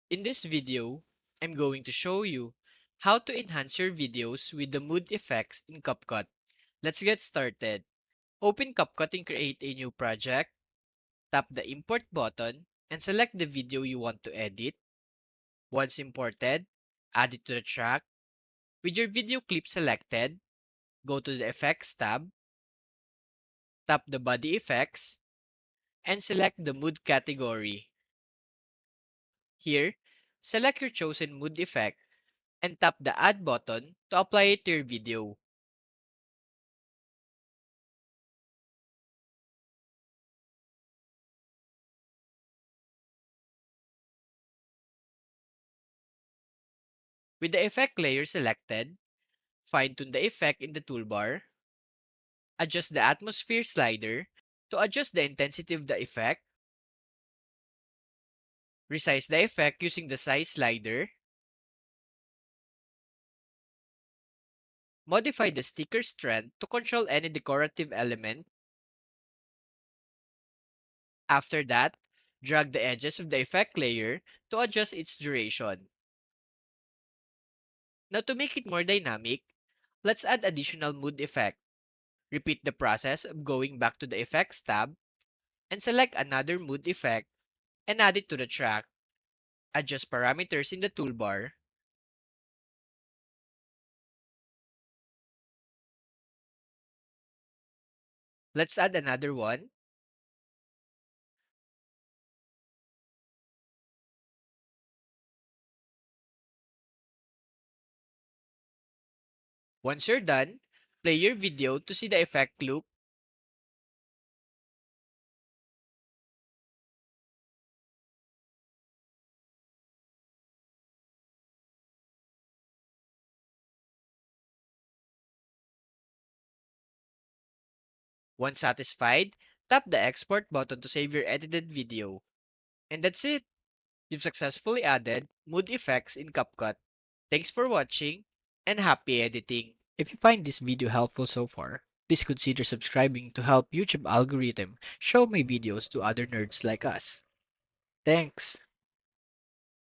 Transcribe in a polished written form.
In this video, I'm going to show you how to enhance your videos with the mood effects in CapCut. Let's get started. Open CapCut and create a new project. Tap the import button and select the video you want to edit. Once imported, add it to the track. With your video clip selected, go to the Effects tab, tap the Body Effects, and select the Mood category. Here, select your chosen mood effect and tap the Add button to apply it to your video. With the effect layer selected, fine-tune the effect in the toolbar, adjust the atmosphere slider to adjust the intensity of the effect, resize the effect using the size slider, modify the sticker strength to control any decorative element. After that, drag the edges of the effect layer to adjust its duration. Now to make it more dynamic, let's add additional mood effect. Repeat the process of going back to the Effects tab and select another mood effect and add it to the track. Adjust parameters in the toolbar. Let's add another one. Once you're done, play your video to see the effect look. Once satisfied, tap the export button to save your edited video. And that's it. You've successfully added mood effects in CapCut. Thanks for watching and happy editing. If you find this video helpful so far, please consider subscribing to help YouTube algorithm show my videos to other nerds like us. Thanks.